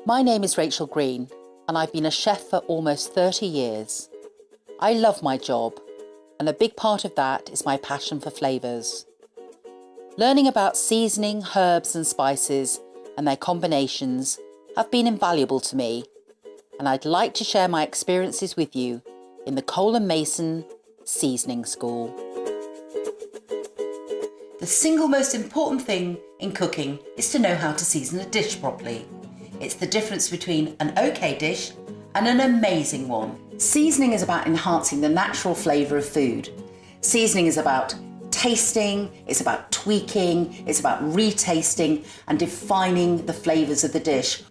My name is Rachel Green, and I've been a chef for almost 30 years. I love my job, and a big part of that is my passion for flavours. Learning about seasoning, herbs and spices and their combinations have been invaluable to me, and I'd like to share my experiences with you in the Cole & Mason Seasoning School. The single most important thing in cooking is to know how to season a dish properly. It's the difference between an okay dish and an amazing one. Seasoning is about enhancing the natural flavour of food. Seasoning is about tasting, it's about tweaking, it's about retasting and defining the flavours of the dish.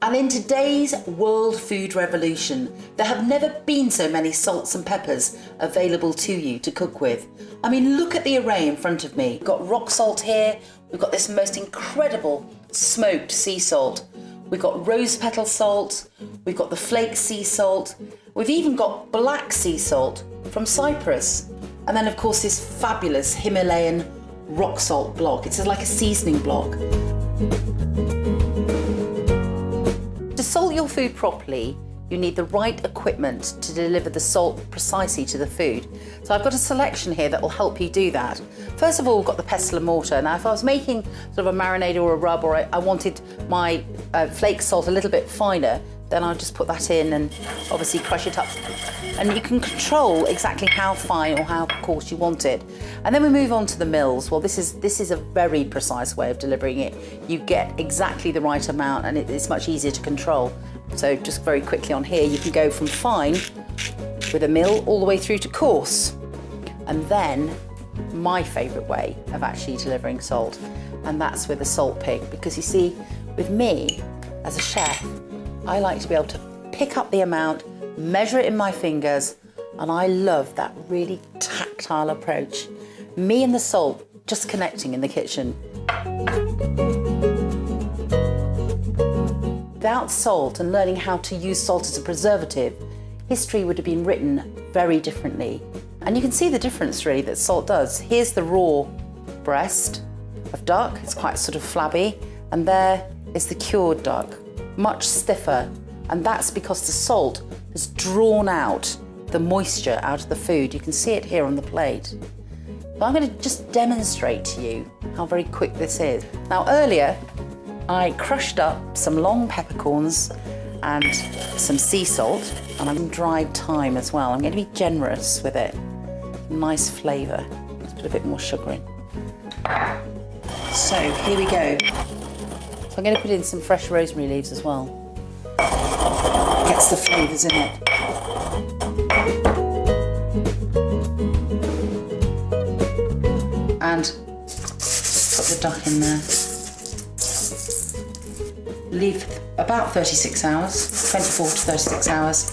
And in today's world food revolution, there have never been so many salts and peppers available to you to cook with. I mean, look at the array in front of me. We've got rock salt here, we've got this most incredible smoked sea salt, we've got rose petal salt, we've got the flake sea salt, we've even got black sea salt from Cyprus. And then of course this fabulous Himalayan rock salt block. It's like a seasoning block. To salt your food properly, you need the right equipment to deliver the salt precisely to the food. So I've got a selection here that will help you do that. First of all, we've got the pestle and mortar. Now, if I was making sort of a marinade or a rub, or I wanted my flake salt a little bit finer, then I'll just put that in and obviously crush it up. And you can control exactly how fine or how coarse you want it. And then we move on to the mills. Well, this is a very precise way of delivering it. You get exactly the right amount and it's much easier to control. So just very quickly on here, you can go from fine with a mill all the way through to coarse. And then my favourite way of actually delivering salt, and that's with a salt pick. Because you see, with me as a chef, I like to be able to pick up the amount, measure it in my fingers, and I love that really tactile approach. Me and the salt just connecting in the kitchen. Without salt and learning how to use salt as a preservative, history would have been written very differently. And you can see the difference really that salt does. Here's the raw breast of duck, it's quite sort of flabby, and there is the cured duck, much stiffer, and that's because the salt has drawn out the moisture out of the food. You can see it here on the plate. So I'm going to just demonstrate to you how very quick this is. Now earlier, I crushed up some long peppercorns and some sea salt, and I'm dried thyme as well. I'm going to be generous with it. Nice flavour. Let's put a bit more sugar in. So here we go. So I'm going to put in some fresh rosemary leaves as well. Gets the flavours in it. And put the duck in there. Leave about 36 hours, 24 to 36 hours.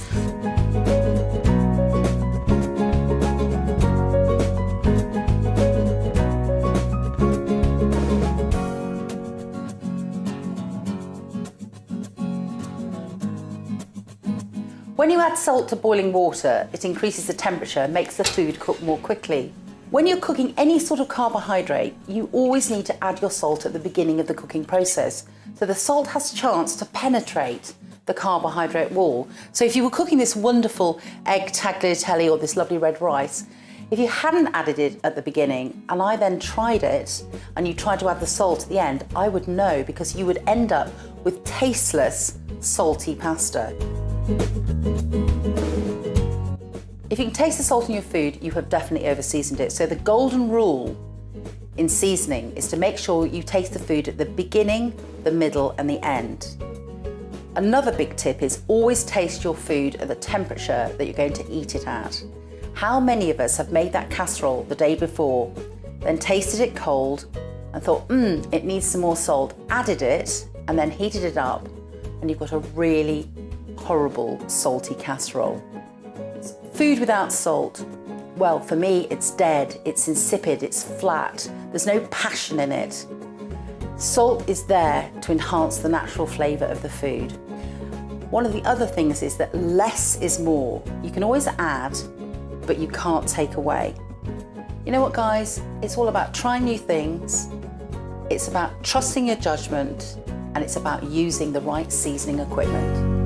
When you add salt to boiling water, it increases the temperature and makes the food cook more quickly. When you're cooking any sort of carbohydrate, you always need to add your salt at the beginning of the cooking process, so the salt has a chance to penetrate the carbohydrate wall. So if you were cooking this wonderful egg tagliatelle or this lovely red rice, if you hadn't added it at the beginning and I then tried it and you tried to add the salt at the end, I would know, because you would end up with tasteless, salty pasta. If you can taste the salt in your food, you have definitely over-seasoned it. So the golden rule in seasoning is to make sure you taste the food at the beginning, the middle and the end. Another big tip is always taste your food at the temperature that you're going to eat it at. How many of us have made that casserole the day before, then tasted it cold and thought, it needs some more salt, added it and then heated it up, and you've got a really horrible salty casserole. Food without salt, well, for me, it's dead, it's insipid, it's flat, there's no passion in it. Salt is there to enhance the natural flavour of the food. One of the other things is that less is more. You can always add, but you can't take away. You know what, guys? It's all about trying new things. It's about trusting your judgment and it's about using the right seasoning equipment.